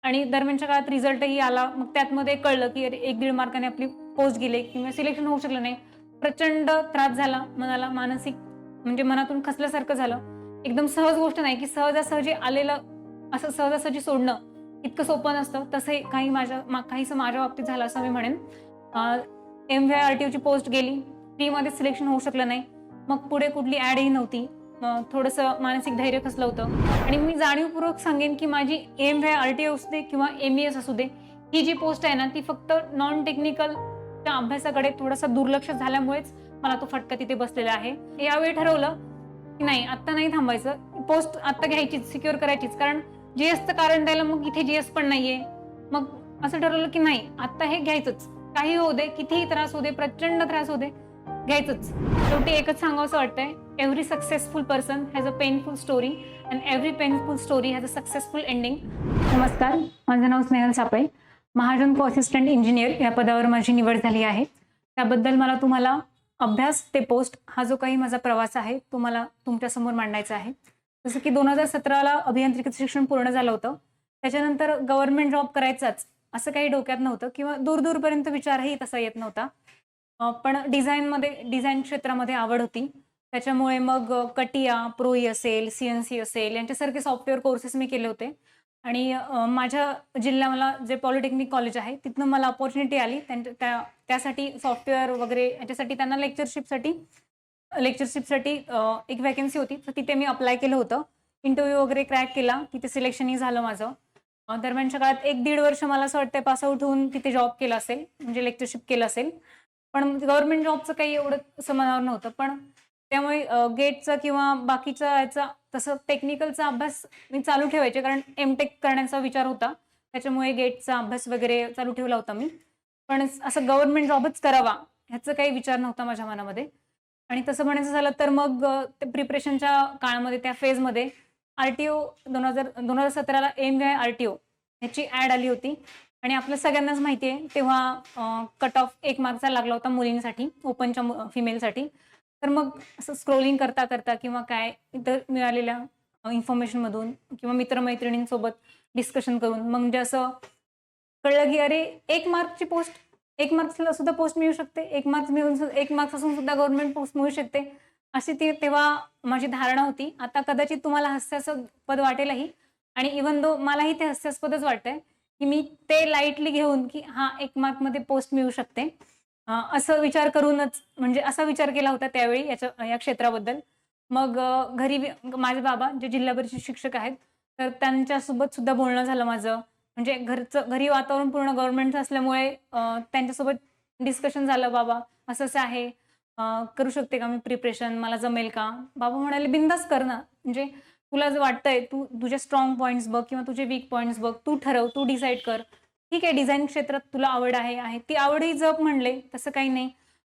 आणि दरम्यानच्या काळात रिझल्टही आला. मग त्यामध्ये कळलं, की अरे 1-1.5 मार्काने आपली पोस्ट गेली किंवा सिलेक्शन होऊ शकलं नाही. प्रचंड त्रास झाला मनाला, मानसिक म्हणजे मनातून खचल्यासारखं झालं. एकदम सहज गोष्ट नाही, की सहजासहजी आलेलं असं सहजासहजी सोडणं इतकं सोपं नसतं. तसंही काहीसं माझ्या बाबतीत झालं असं मी म्हणेन. एम-व्ही-आय-आर-टी-ओची पोस्ट गेली. फ्रीमध्ये सिलेक्शन होऊ शकलं नाही. मग पुढे कुठली ॲडही नव्हती. मग थोडंसं मानसिक धैर्य खचलं होतं आणि मी जाणीवपूर्वक सांगेन, की माझी एम-व्ही-आय-आर-टी-ओ असू दे किंवा एम-ई-एस असू दे, ही जी पोस्ट आहे ना, ती फक्त नॉन टेक्निकलच्या अभ्यासाकडे थोडंसं दुर्लक्ष झाल्यामुळेच मला तो फटका तिथे बसलेला आहे. यावेळी ठरवलं, की नाही आत्ता नाही थांबायचं. पोस्ट आत्ता घ्यायचीच, सिक्युअर करायचीच. कारण जी-एसचं कारण द्यायला मग इथे जी-एस पण नाहीये. मग असं ठरवलं, की नाही आत्ता हे घ्यायचंच. काही होऊ दे, कितीही त्रास होऊ दे, प्रचंड त्रास होऊ दे, घ्यायचंच. शेवटी एकच सांगावसं वाटतंय, every successful person has a painful story and every painful story has a successful ending. नमस्कार, माझं नाव स्नेहल सापळे. महाजन असिस्टंट इंजिनियर या पदावर माझी निवड झाली आहे. त्याबद्दल मला तुम्हाला अभ्यास ते पोस्ट हा जो काही माझा प्रवास आहे, तो मला तुमच्यासमोर मांडायचा आहे. जसं की 2017ला अभियांत्रिकीचं शिक्षण पूर्ण झालं होतं. त्याच्यानंतर गव्हर्नमेंट जॉब करायचाच असं काही डोक्यात नव्हतं किंवा दूर-दूरपर्यंत विचारही तसा येत नव्हता. पण डिझाइन क्षेत्रामध्ये आवड होती. त्याच्यामुळे मग कटिया, प्रोई असेल, सी-एन-सी असेल यांच्यासारखे सॉफ्टवेअर कोर्सेस मी केले होते आणि माझ्या जिल्ह्याला जे पॉलिटेक्निक कॉलेज आहे, तिथनं मला अपॉर्च्युनिटी आली. त्यासाठी सॉफ्टवेअर वगैरे याच्यासाठी त्यांना लेक्चरशिपसाठी एक व्हॅकन्सी होती. तर तिथे मी अप्लाय केलं होतं. इंटरव्ह्यू वगैरे क्रॅक केला. तिथे सिलेक्शनही झालं माझं. दरम्यानच्या काळात 1-1.5 वर्ष मला असं वाटतंय पास आउट होऊन तिथे जॉब केला असेल, म्हणजे लेक्चरशिप केलं असेल. पण गव्हर्नमेंट जॉबचं काही एवढं असं मनावर नव्हतं. पण त्यामुळे गेटचा किंवा बाकीचा याचा तसं टेक्निकलचा अभ्यास मी चालू ठेवायचे कारण एम-टेक करण्याचा विचार होता. त्याच्यामुळे गेटचा अभ्यास वगैरे चालू ठेवला होता मी. पण असं गव्हर्नमेंट जॉबच करावा ह्याचा काही विचार नव्हता माझ्या मनामध्ये. आणि तसं म्हणायचं झालं तर मग ते प्रिपरेशनच्या काळामध्ये त्या फेजमध्ये आर-टी-ओ 2017ला एम-व्ही-आय-आर-टी-ओ ह्याची ॲड आली होती आणि आपल्या सगळ्यांनाच माहिती आहे तेव्हा कट ऑफ 1 मार्कचा लागला होता मुलींसाठी, ओपनच्या फिमेलसाठी. तर मग असं स्क्रोलिंग करता किंवा काय इतर मिळालेल्या इन्फॉर्मेशनमधून किंवा मित्र-मैत्रिणींसोबत डिस्कशन करून मग म्हणजे असं कळलं की अरे 1 मार्कची पोस्ट 1 मार्क्सला सुद्धा पोस्ट मिळू शकते. 1 मार्क्स असून सुद्धा गव्हर्नमेंट पोस्ट मिळू शकते. अशी ती तेव्हा माझी धारणा होती. आता कदाचित तुम्हाला हास्यास्पद वाटेलही आणि इव्हन दो मलाही ते हास्यास्पदच वाटतंय, की मी ते लाईटली घेऊन की हां, 1 मार्कमध्ये पोस्ट मिळू शकते. असं विचार करूनच म्हणजे असा विचार केला होता त्यावेळी या क्षेत्राबद्दल. मग माझे बाबा जे जिल्हा परिषद शिक्षक आहेत, तर त्यांच्यासोबत सुद्धा बोलणं झालं माझं. म्हणजे घरी वातावरण पूर्ण गव्हर्नमेंटचं असल्यामुळे त्यांच्यासोबत डिस्कशन झालं, "बाबा असं-असं आहे, करू शकते का मी प्रिपरेशन? मला जमेल का?" बाबा म्हणाले, "बिनधास्त कर ना. म्हणजे तुला जर वाटतंय, तू तुझे स्ट्राँग पॉइंट्स बघ किंवा तुझे वीक पॉइंट्स बघ. तू ठरव, तू डिसाईड कर. ठीक आहे, डिझाइन क्षेत्रात तुला आवड आहे. ती आवडही जप म्हणले, तसं काही नाही.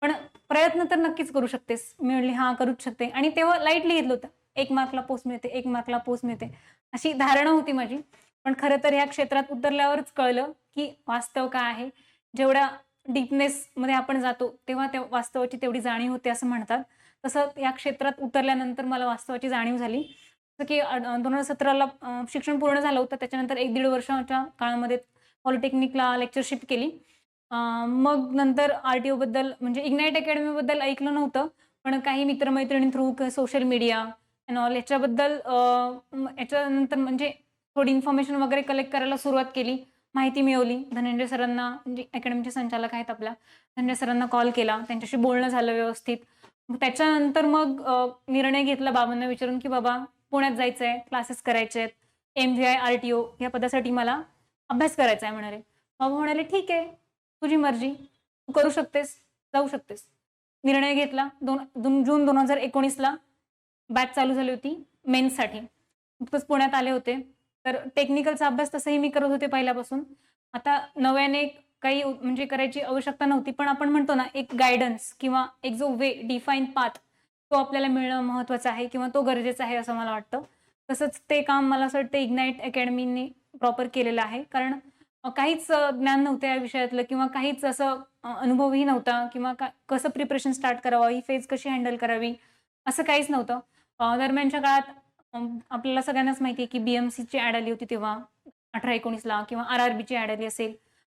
पण प्रयत्न तर नक्कीच करू शकतेस." मी म्हटली, "हां, करूच शकते." आणि तेव्हा लाईटली घेतलं होतं. 1 मार्कला पोस्ट मिळते, 1 मार्कला पोस्ट मिळते. अशी धारणा होती माझी. पण खरं तर ह्या क्षेत्रात उतरल्यावरच कळलं, की वास्तव काय आहे. जेवढ्या डीपनेसमध्ये आपण जातो, तेव्हा त्या वास्तवाची तेवढी जाणीव होते असं म्हणतात. तसं या क्षेत्रात उतरल्यानंतर मला वास्तवाची जाणीव झाली. जसं की 2017ला शिक्षण पूर्ण झालं होतं. त्याच्यानंतर 1-1.5 वर्षाच्या काळामध्ये पॉलिटेक्निकला लेक्चरशिप केली. मग नंतर आर-टी-ओबद्दल म्हणजे इग्नाईट अकॅडमीबद्दल ऐकलं नव्हतं. पण काही मित्र through social media end all याच्यानंतर म्हणजे थोडी इन्फॉर्मेशन वगैरे कलेक्ट करायला सुरुवात केली. माहिती मिळवली. धनंजय सरांना म्हणजे अकॅडमीचे संचालक आहेत आपल्या, धनंजय सरांना कॉल केला. त्यांच्याशी बोलणं झालं व्यवस्थित. मग त्याच्यानंतर निर्णय घेतला बाबांना विचारून, की "बाबा पुण्यात जायचंय, क्लासेस करायचे आहेत. एम-व्ही-आय-आर-टी-ओ या पदासाठी मला अभ्यास करायचा आहे" म्हणाले. बाबा म्हणाले, "ठीक आहे, तुझी मर्जी. तू करू शकतेस, जाऊ शकतेस." निर्णय घेतला. जून 2019ला बॅच चालू झाली होती मेन्ससाठी. नुकतंच पुण्यात आले होते. तर टेक्निकलचा अभ्यास तसंही मी करत होते पहिल्यापासून. आता नव्याने काही म्हणजे करायची आवश्यकता नव्हती. पण आपण म्हणतो ना, एक गाईडन्स किंवा एक जो डिफाईन पाथ तो आपल्याला मिळणं महत्त्वाचं आहे किंवा तो गरजेचा आहे असं मला वाटतं. तसंच ते काम मला असं वाटतं इग्नाईट अकॅडमीने प्रॉपर केलेलं आहे. कारण काहीच ज्ञान नव्हतं या विषयातलं किंवा काहीच असं अनुभवही नव्हता किंवा कसं प्रिपरेशन स्टार्ट करावं, ही फेज कशी हँडल करावी, असं काहीच नव्हतं. दरम्यानच्या काळात आपल्याला सगळ्यांनाच माहिती आहे, की बी-एम-सीची ॲड आली होती तेव्हा. 18-19ला किंवा RRBची ॲड आली असेल.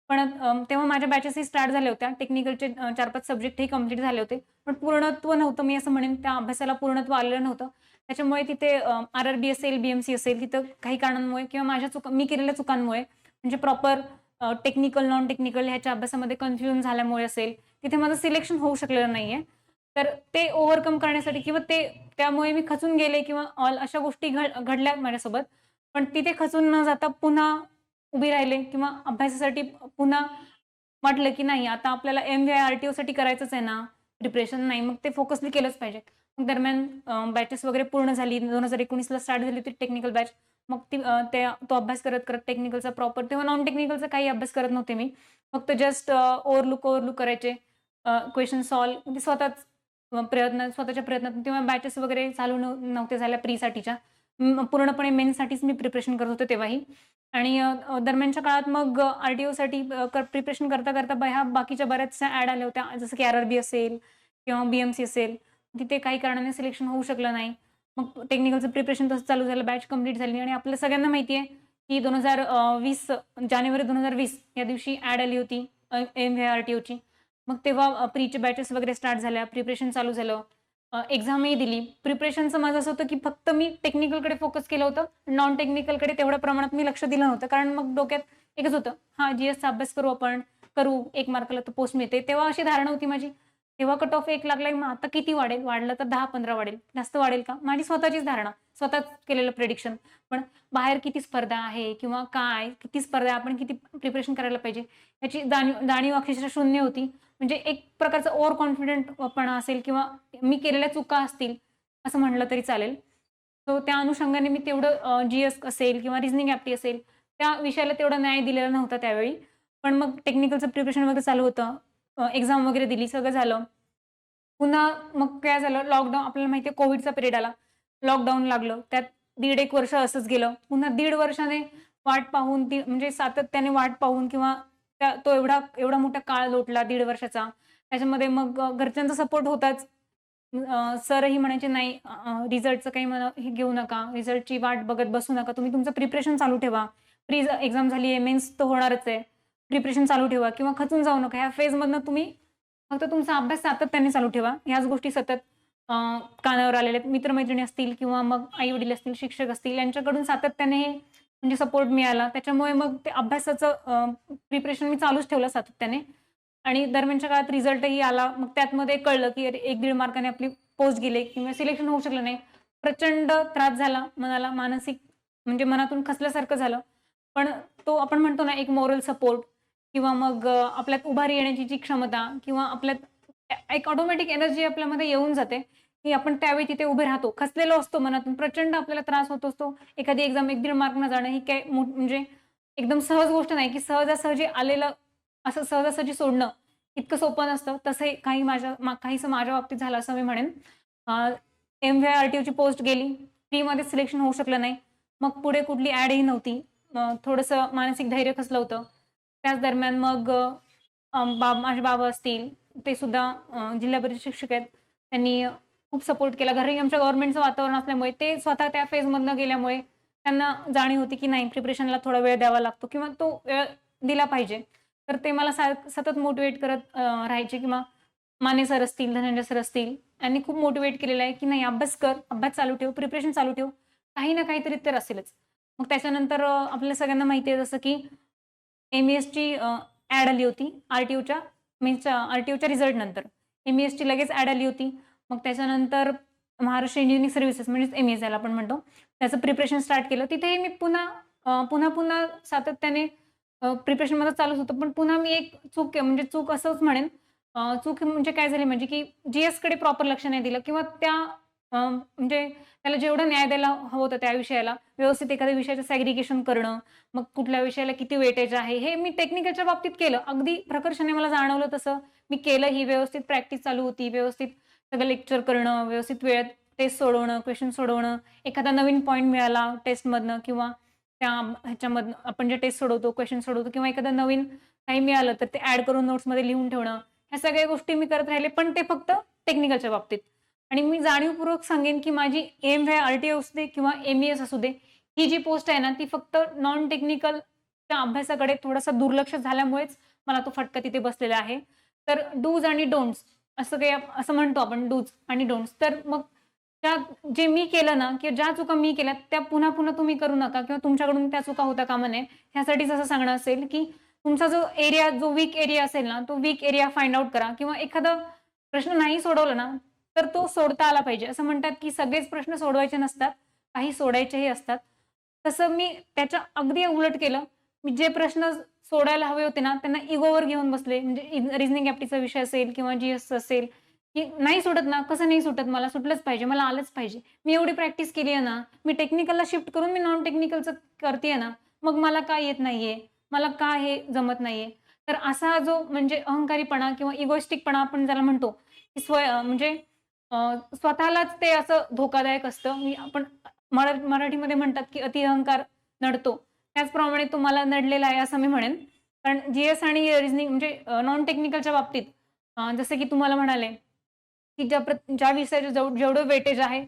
पण तेव्हा माझ्या बॅचेसही स्टार्ट झाल्या होत्या. टेक्निकलचे 4-5 सब्जेक्टही कंप्लीट झाले होते. पण पूर्णत्व नव्हतं मी असं म्हणेन. त्या अभ्यासाला पूर्णत्व आलेलं नव्हतं. त्याच्यामुळे तिथे RRB असेल, BMC असेल तिथं काही कारणांमुळे किंवा माझ्या मी केलेल्या चुकांमुळे म्हणजे प्रॉपर टेक्निकल, नॉन टेक्निकल ह्याच्या अभ्यासामध्ये कन्फ्युजन झाल्यामुळे असेल, तिथे माझं सिलेक्शन होऊ शकलेलं नाहीये. तर ते ओव्हरकम करण्यासाठी किंवा त्यामुळे मी खचून गेले किंवा अशा गोष्टी घडल्या माझ्यासोबत. पण तिथे खचून न जाता पुन्हा उभी राहिले किंवा अभ्यासासाठी पुन्हा म्हटलं, की नाही आता आपल्याला MVI RTOसाठी करायचंच आहे ना प्रिपरेशन, नाही मग ते फोकसली केलंच पाहिजे. मग दरम्यान बॅचेस वगैरे पूर्ण झाली. 2019ला स्टार्ट झाली होती टेक्निकल बॅच. मग तो अभ्यास करत टेक्निकलचा प्रॉपर तेव्हा नॉन टेक्निकलचा काही अभ्यास करत नव्हते मी. फक्त जस्ट ओव्हरलूक करायचे. क्वेशन सॉल्व्ह म्हणजे स्वतःच्या प्रयत्नातून तेव्हा बॅचेस वगैरे चालू नव्हते झाल्या प्रीसाठीच्या. पूर्णपणे मेन्ससाठीच मी प्रिपरेशन करत होते तेव्हाही. आणि दरम्यानच्या काळात मग RTOसाठी प्रिपरेशन करता ह्या बाकीच्या बऱ्याचशा ॲड आल्या होत्या. जसं की RRB असेल किंवा BMC असेल. तिथे काही कारणाने सिलेक्शन होऊ शकलं नाही. मग टेक्निकलचं प्रिपरेशन तसं चालू झालं, बॅच कंप्लीट झाली आणि आपल्या सगळ्यांना माहिती आहे, की 2020 जानेवारी 2020 या दिवशी ॲड आली होती MVI RTOची. मग तेव्हा प्रीचे बॅचेस वगैरे स्टार्ट झाल्या, प्रिपरेशन चालू झालं. एक्झामही दिली. प्रिपरेशनचं माझं असं होतं, की फक्त मी टेक्निकलकडे फोकस केलं होतं. नॉन टेक्निकलकडे तेवढ्या प्रमाणात मी लक्ष दिलं नव्हतं. कारण मग डोक्यात एकच होतं, हां, GSचा अभ्यास करू 1 मार्काला तर पोस्ट मिळते. तेव्हा अशी धारणा होती माझी. तेव्हा कट ऑफ 1 लागलाय, मग आता किती वाढेल? वाढलं तर 10-15 वाढेल. जास्त वाढेल का? माझी स्वतःचीच धारणा, स्वतःच केलेलं प्रिडिक्शन. पण बाहेर किती स्पर्धा आहे किंवा काय, किती स्पर्धा आहे, आपण किती प्रिपरेशन करायला पाहिजे, याची जाणीव अक्षरशः शून्य होती. म्हणजे एक प्रकारचा ओव्हर कॉन्फिडंटपणा असेल किंवा मी केलेल्या चुका असतील, असं म्हटलं तरी चालेल. सो त्या अनुषंगाने मी तेवढं GS असेल किंवा रिझनिंग ॲप्टी असेल, त्या विषयाला तेवढा न्याय दिलेला नव्हता त्यावेळी. पण मग टेक्निकलचं प्रिपरेशन वगैरे चालू होतं. एक्झाम वगैरे दिली, सगळं झालं. पुन्हा मग काय झालं, लॉकडाऊन आपल्याला माहिती आहे कोव्हिडचा पिरियड आला. लॉकडाऊन लागलं. त्यात 1.5-1 वर्ष असंच गेलं. पुन्हा 1.5 वर्षाने वाट पाहून म्हणजे सातत्याने वाट पाहून किंवा तो एवढा मोठा काळ लोटला 1.5 वर्षाचा. त्याच्यामध्ये मग घरच्यांचा सपोर्ट होताच. सरही म्हणायचे, "नाही रिझल्टचं काही हे घेऊ नका. रिझल्टची वाट बघत बसू नका. तुम्ही तुमचं प्रिपरेशन चालू ठेवा. प्री एक्झाम झाली आहे, मेन्स तर होणारच आहे. प्रिपरेशन चालू ठेवा किंवा खचून जाऊ नका. ह्या फेजमधनं तुम्ही फक्त तुमचा अभ्यास सातत्याने चालू ठेवा." ह्याच गोष्टी सतत कानावर आलेल्या आहेत. मित्र-मैत्रिणी असतील किंवा मग आई-वडील असतील, शिक्षक असतील यांच्याकडून सातत्याने म्हणजे सपोर्ट मिळाला. त्याच्यामुळे मग ते अभ्यासाचं प्रिपरेशन मी चालूच ठेवलं सातत्याने आणि दरम्यानच्या काळात रिझल्टही आला. मग त्यातमध्ये कळलं, की अरे 1-1.5 मार्काने आपली पोस्ट गेले किंवा सिलेक्शन होऊ शकलं नाही. प्रचंड त्रास झाला मनाला, मानसिक म्हणजे मनातून खचल्यासारखं झालं. पण तो आपण म्हणतो ना एक मोरल सपोर्ट किंवा मग आपल्यात उभारी येण्याची जी क्षमता किंवा आपल्यात एक ऑटोमॅटिक एनर्जी आपल्यामध्ये येऊन जाते, की आपण त्यावेळी तिथे उभे राहतो. खचलेलो असतो मनातून, प्रचंड आपल्याला त्रास होत असतो. एखादी एक्झाम 1-1.5 मार्कनं जाणं ही काही म्हणजे एकदम सहज गोष्ट नाही, की सहजासहजी आलेलं असं सहजासहजी सोडणं इतकं सोपं नसतं. तसंही काहीसं माझ्या बाबतीत झालं असं मी म्हणेन. MVI RTOची पोस्ट गेली. फ्रीमध्ये सिलेक्शन होऊ शकलं नाही. मग पुढे कुठली ॲडही नव्हती. थोडंसं मानसिक धैर्य खचलं होतं. त्याच दरम्यान मग माझे बाबा असतील, ते सुद्धा जिल्हा परिषद शिक्षक आहेत. त्यांनी खूप सपोर्ट केला. घरी आमच्या गव्हर्नमेंटचं वातावरण असल्यामुळे ते स्वतः त्या फेजमधनं गेल्यामुळे त्यांना जाणीव होती, की नाही प्रिपरेशनला थोडा वेळ द्यावा लागतो किंवा तो वेळ दिला पाहिजे. तर ते मला सतत मोटिव्हेट करत राहायचे किंवा माने सर असतील, धनंजय सर असतील, यांनी खूप मोटिव्हेट केलेलं आहे, की नाही अभ्यास कर, अभ्यास चालू ठेव, प्रिपरेशन चालू ठेव. काही ना काहीतरी तर असेलच. मग त्याच्यानंतर आपल्याला सगळ्यांना माहिती आहे जसं की MESची ॲड आली होती RTOच्या RTOच्या रिझल्ट नंतर. MESची लगेच ॲड आली होती. मग त्याच्यानंतर महाराष्ट्र इंजिनिअरिंग सर्व्हिसेस म्हणजेच MES ज्याला आपण म्हणतो, त्याचं प्रिपरेशन स्टार्ट केलं. तिथेही मी पुन्हा सातत्याने प्रिपरेशनमध्ये चालूच होतं. पण पुन्हा मी एक म्हणजे चूक असंच म्हणेन, चूक म्हणजे काय झाली म्हणजे की GSकडे प्रॉपर लक्ष नाही दिलं किंवा म्हणजे त्याला जेवढं न्याय द्यायला हवं होतं त्या विषयाला, व्यवस्थित एखाद्या विषयाचं सॅग्रिगेशन करणं, मग कुठल्या विषयाला किती वेटेज आहे, हे मी टेक्निकलच्या बाबतीत केलं. अगदी प्रकर्षाने मला जाणवलं तसं मी केलं. ही व्यवस्थित प्रॅक्टिस चालू होती. व्यवस्थित सगळं लेक्चर करणं, व्यवस्थित वेळेत टेस्ट सोडवणं, क्वेशन सोडवणं, एखादा नवीन पॉइंट मिळाला टेस्टमधनं किंवा त्या ह्याच्यामधनं आपण जे टेस्ट सोडवतो, क्वेशन सोडवतो किंवा एखादं नवीन काही मिळालं तर ते ॲड करून नोट्समध्ये लिहून ठेवणं. ह्या सगळ्या गोष्टी मी करत राहिले, पण ते फक्त टेक्निकलच्या बाबतीत. आणि मी जाणीवपूर्वक सांगेन, की माझी MVI RTO असू दे किंवा MES असू दे, ही जी पोस्ट आहे ना, ती फक्त नॉन टेक्निकल त्या अभ्यासाकडे थोडंसं दुर्लक्ष झाल्यामुळेच मला तो फटका तिथे बसलेला आहे. तर डूज आणि डोंट्स असं काही असं म्हणतो आपण डूज आणि डोंट्स. तर मग त्या जे मी केलं ना किंवा ज्या चुका मी केल्या त्या पुन्हा-पुन्हा तुम्ही करू नका किंवा तुमच्याकडून त्या चुका होता कामा नये. ह्यासाठीच असं सांगणं असेल, की तुमचा जो एरिया जो वीक एरिया असेल ना, तो वीक एरिया फाइंड आउट करा किंवा एखादा प्रश्न नाही सोडवला ना, तर तो सोडता आला पाहिजे. असं म्हणतात, की सगळेच प्रश्न सोडवायचे नसतात, काही सोडायचेही असतात. तसं मी त्याच्या अगदी उलट केलं. मी जे प्रश्न सोडायला हवे होते ना, त्यांना इगोवर घेऊन बसले. म्हणजे रिझनिंग एप्टीचा विषय असेल किंवा जीएसचा असेल, की नाही सुटत ना, कसं नाही सुटत मला सुटलंच पाहिजे, मला आलंच पाहिजे. मी एवढी प्रॅक्टिस केली आहे ना, मी टेक्निकलला शिफ्ट करून मी नॉन टेक्निकलचं करतीये ना, मग मला का येत नाहीये? मला का हे जमत नाहीये? तर असा जो म्हणजे अहंकारीपणा किंवा इगोइस्टिकपणा आपण ज्याला म्हणतो, की म्हणजे अ, स्वतःलाच ते असं धोकादायक असतं. आपण मराठीमध्ये म्हणतात, की अति अहंकार नडतो. त्याचप्रमाणे तो मला नडलेला आहे असं मी म्हणेन. कारण जीएस आणि रिझनिंग म्हणजे नॉन टेक्निकलच्या बाबतीत जसं की तुम्हाला म्हणाले, की ज्या विषयाचं जेवढं वेटेज आहे,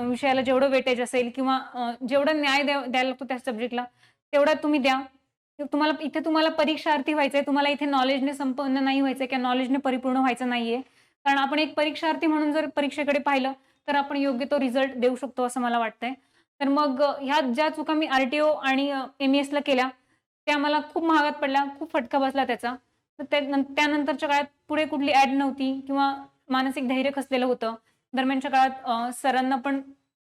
विषयाला जेवढं वेटेज असेल किंवा जेवढं न्याय द्यायला लागतो त्या सब्जेक्टला, तेवढा तुम्ही द्या. तुम्हाला परीक्षार्थी व्हायचंय, तुम्हाला इथे नॉलेजने संपन्न नाही व्हायचंय किंवा नॉलेजने परिपूर्ण व्हायचं नाहीये. कारण आपण एक परीक्षार्थी म्हणून जर परीक्षेकडे पाहिलं, तर आपण योग्य तो रिझल्ट देऊ शकतो असं मला वाटतंय. तर मग ह्या ज्या चुका मी आर-टी-ओ आणि एम-ई-एसला केल्या, त्या मला खूप महागात पडल्या, खूप फटका बसला त्याचा. तर त्यानंतरच्या काळात पुढे कुठली ॲड नव्हती किंवा मानसिक धैर्य खचलेलं होतं. दरम्यानच्या काळात सरांना पण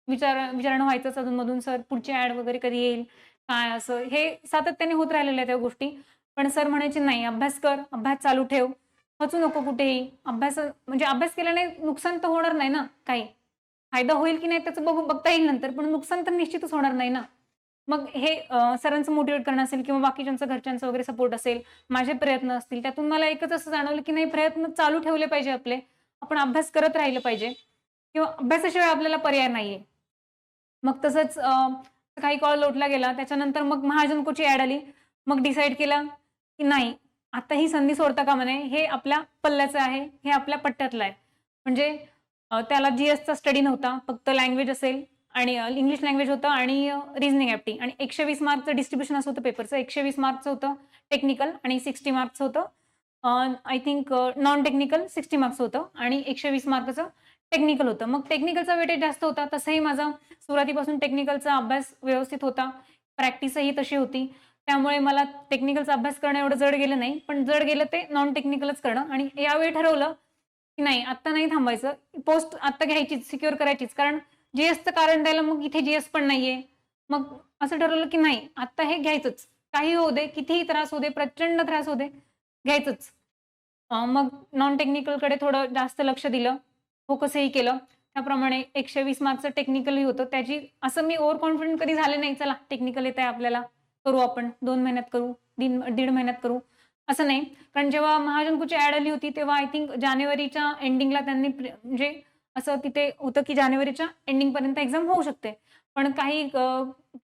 विचारणं व्हायचंच अधूनमधून, "सर पुढची ॲड वगैरे कधी येईल?" काय असं हे सातत्याने होत राहिलेल्या त्या गोष्टी. पण सर म्हणायचे, "नाही अभ्यास कर, अभ्यास चालू ठेव, खचू नको कुठेही." म्हणजे अभ्यास केल्याने नुकसान तर होणार नाही ना काही. फायदा होईल की नाही त्याचं बघता येईल नंतर, पण नुकसान तर निश्चितच होणार नाही ना. मग हे सरांचं मोटिव्हेट करणं असेल किंवा बाकीच्यांचं घरच्यांचा वगैरे सपोर्ट असेल, माझे प्रयत्न असतील, त्यातून मला एकच असं जाणवलं की नाही प्रयत्न चालू ठेवले पाहिजे आपले. आपण अभ्यास करत राहिलं पाहिजे किंवा अभ्यासाशिवाय आपल्याला पर्याय नाहीये. मग तसंच काही काळ लोटला गेला. त्याच्यानंतर मग महाजन कोची ॲड आली. मग डिसाईड केलं, की नाही आता ही संधी सोडता कामा नये. हे आपल्या पल्ल्याचं आहे, हे आपल्या पट्ट्यातलं आहे. म्हणजे त्याला जीएसचा स्टडी नव्हता. फक्त लँग्वेज असेल आणि इंग्लिश लँग्वेज होतं आणि रिझनिंग एप्टी आणि 120 मार्कचं डिस्ट्रिब्युशन असं होतं पेपरचं. 120 मार्कचं होतं टेक्निकल आणि 60 मार्कचं होतं I think non technical 60 marks होतं आणि 120 मार्काचं टेक्निकल होतं. मग टेक्निकलचा वेटेज जास्त होता. तसंही माझा सुरुवातीपासून टेक्निकलचा अभ्यास व्यवस्थित होता. प्रॅक्टिसही तशी होती. त्यामुळे मला टेक्निकलचा अभ्यास करणं एवढं जड गेलं नाही. पण जड गेलं ते नॉन टेक्निकलच करणं आणि यावेळी ठरवलं, की नाही आत्ता नाही थांबायचं. पोस्ट आत्ता घ्यायचीच, सिक्युअर करायचीच. कारण जीएसचं कारण द्यायला मग इथे जीएस पण नाहीये. मग असं ठरवलं, की नाही आत्ता हे घ्यायचंच. काहीही होऊ दे, कितीही त्रास होऊ दे, प्रचंड त्रास होऊ दे, घ्यायचंच. मग नॉन टेक्निकलकडे थोडं जास्त लक्ष दिलं. फोकसही केलं. त्याप्रमाणे 120 मार्क्सचं टेक्निकलही होतं. असं मी ओव्हर कॉन्फिडंट कधी झाले नाही. चला टेक्निकल येतंय आपल्याला, करू आपण 2 महिन्यात करू, दीड महिन्यात करू, असं नाही. कारण जेव्हा महाजनकोची ॲड आली होती, तेव्हा आय थिंक जानेवारीच्या एंडिंगला त्यांनी म्हणजे असं तिथे होतं, की जानेवारीच्या एंडिंगपर्यंत एक्झाम होऊ शकते. पण काही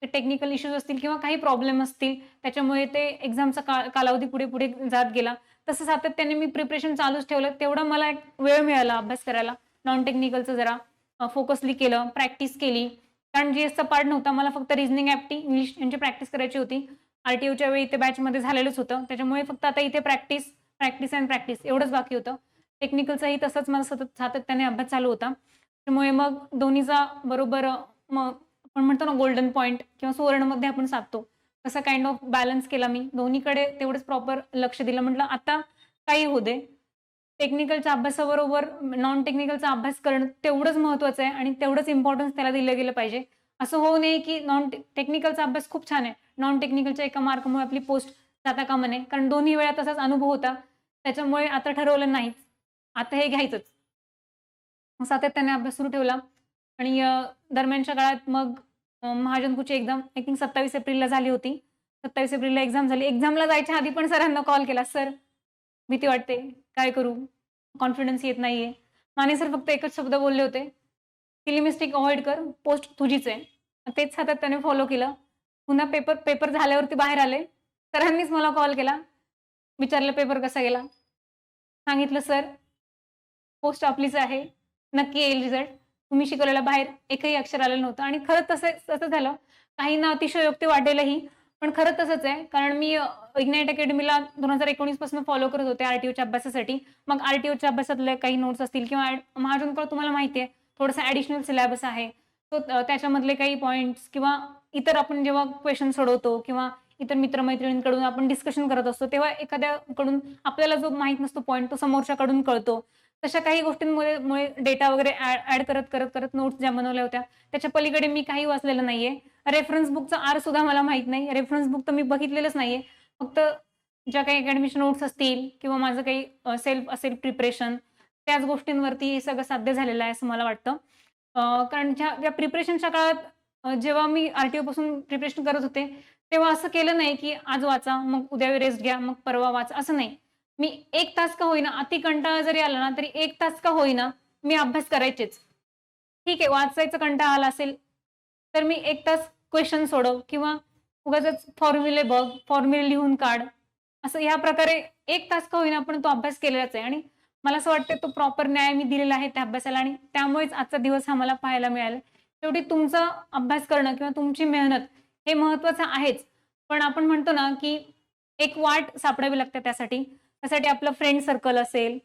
टेक्निकल इश्यूज असतील किंवा काही प्रॉब्लेम असतील, त्याच्यामुळे ते एक्झामचा कालावधी पुढे-पुढे जात गेला. तसं सातत्याने मी प्रिपरेशन चालूच ठेवलं. तेवढा मला एक वेळ मिळाला अभ्यास करायला. नॉन टेक्निकलचं जरा फोकसली केलं, प्रॅक्टिस केली. कारण जीएसचा पार्ट नव्हता. मला फक्त रिझनिंग, एप्टी, इंग्लिश यांची प्रॅक्टिस करायची होती. आर-टी-ओच्या वेळी इथे बॅचमध्ये झालेलंच होतं. त्याच्यामुळे फक्त आता इथे प्रॅक्टिस, प्रॅक्टिस अँड प्रॅक्टिस एवढंच बाकी होतं. टेक्निकलचाही तसंच माझा सातत्याने अभ्यास चालू होता. त्यामुळे मग दोन्हीचा बरोबर मग आपण म्हणतो ना गोल्डन पॉइंट किंवा सुवर्णमध्ये आपण साधतो. तसा काइंड ऑफ बॅलन्स केला मी. दोन्हीकडे तेवढंच प्रॉपर लक्ष दिलं. म्हटलं आता काही होऊ दे. टेक्निकलच्या अभ्यासाबरोबर नॉन टेक्निकलचा अभ्यास करणं तेवढंच महत्त्वाचं आहे आणि तेवढंच इम्पोर्टन्स त्याला दिलं गेलं पाहिजे. असं होऊ नये की टेक्निकलचा अभ्यास खूप छान आहे. नॉन टेक्निकलच्या एका मार्कमुळे आपली पोस्ट जाता कामा नये. कारण दोन्ही वेळा तसाच अनुभव होता. त्याच्यामुळे आता ठरवलं नाहीच. आता हे घ्यायचंच. मग सातत्याने अभ्यास सुरू ठेवला आणि दरम्यानच्या काळात मग महाजनकोची एक्झाम आय थिंक 27 एप्रिलला झाली होती. 27 एप्रिलला एक्झाम झाली. एक्झामला जायच्या आधी पण सरांना कॉल केला, "सर भीती वाटते, काय करू? कॉन्फिडन्स येत नाहीये." माने सर फक्त एकच शब्द बोलले होते, "सिली मिस्टेक अव्हॉइड कर, पोस्ट तुझीच आहे." तेच सातत्याने फॉलो केलं. पुन्हा पेपर पेपर झाल्यावरती बाहेर आले. सरांनीच मला कॉल केला. विचारलं, "पेपर कसा गेला?" सांगितलं, "सर पोस्ट आपलीच आहे. नक्की येईल रिझल्ट. तुम्ही शिकवलेल्या बाहेर एकही अक्षर आलेलं नव्हतं." आणि खरंच तसं तसं झालं. काहींना अतिशयोक्ती वाटेलही, पण खरं तसंच आहे. कारण मी इग्नाइट अकॅडमीला 2019 पासून फॉलो करत होते आर-टी-ओच्या अभ्यासासाठी. मग आर-टी-ओच्या अभ्यासातले काही नोट्स असतील किंवा महाजनकडे तुम्हाला माहिती आहे थोडासा ॲडिशनल सिलेबस आहे. तो त्याच्यामधले काही पॉइंट्स किंवा इतर आपण जेव्हा क्वेशन सोडवतो किंवा इतर मित्र-मैत्रिणींकडून आपण डिस्कशन करत असतो, तेव्हा एखाद्याकडून आपल्याला जो माहीत नसतो पॉइंट तो समोरच्याकडून कळतो. तशा काही गोष्टींमुळे डेटा वगैरे ॲड करत नोट्स ज्या बनवल्या होत्या, त्याच्या पलीकडे मी काही वाचलेलं नाहीये. रेफरन्स बुकचा आर सुद्धा मला माहीत नाही. रेफरन्स बुक तर मी बघितलेलंच नाहीये. फक्त ज्या काही अकॅडमिक नोट्स असतील किंवा माझं काही सेल्फ असेल प्रिपरेशन, त्याच गोष्टींवरती हे सगळं साध्य झालेलं आहे असं मला वाटतं. कारण ज्या प्रिपरेशनच्या काळात जेव्हा मी आर-टी-ओपासून प्रिपरेशन करत होते, तेव्हा असं केलं नाही, की आज वाचा, मग उद्या रेस्ट घ्या, मग परवा वाचा, असं नाही. मी 1 तास का होईना, अति कंटाळा जरी आला ना, तरी 1 तास का होईना, मी अभ्यास करायचेच. ठीक आहे, वाचायचा कंटाळा आला असेल, तर मी 1 तास क्वेशन सोडव किंवा उगाचच फॉर्म्युले बघ, फॉर्म्युले लिहून काढ. असं ह्या प्रकारे 1 तास का होईना, पण तो अभ्यास केलेलाच आहे आणि मला असं वाटतं तो प्रॉपर न्याय मी दिलेला आहे त्या अभ्यासाला आणि त्यामुळेच आजचा दिवस हा मला पाहायला मिळाला. शेवटी तुमचा अभ्यास करणं किंवा तुमची मेहनत हे महत्त्वाचं आहेच. पण आपण म्हणतो ना, की एक वाट सापडावी लागते त्यासाठी. त्यासाठी आपलं फ्रेंड सर्कल असेल,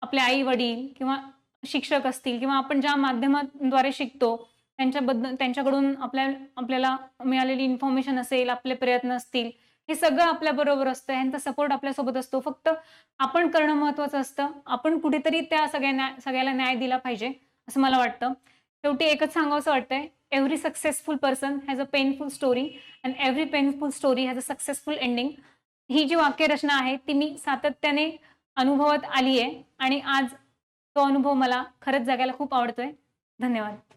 आपले आई-वडील किंवा शिक्षक असतील किंवा आपण ज्या माध्यमाद्वारे शिकतो, त्यांच्याकडून आपल्याला मिळालेली इन्फॉर्मेशन असेल, आपले प्रयत्न असतील, हे सगळं आपल्याबरोबर असतं. ह्यांचा सपोर्ट आपल्यासोबत असतो. फक्त आपण करणं महत्त्वाचं असतं. आपण कुठेतरी त्या सगळ्याला न्याय दिला पाहिजे, असं मला वाटतं. शेवटी एकच सांगावसं वाटतंय, every successful person has a painful story and every painful story has a successful ending. ही जी वाक्यरचना आहे, ती मी सातत्याने अनुभवत आली आहे आणि आज तो अनुभव मला खरंच जगायला खूप आवडतोय. धन्यवाद.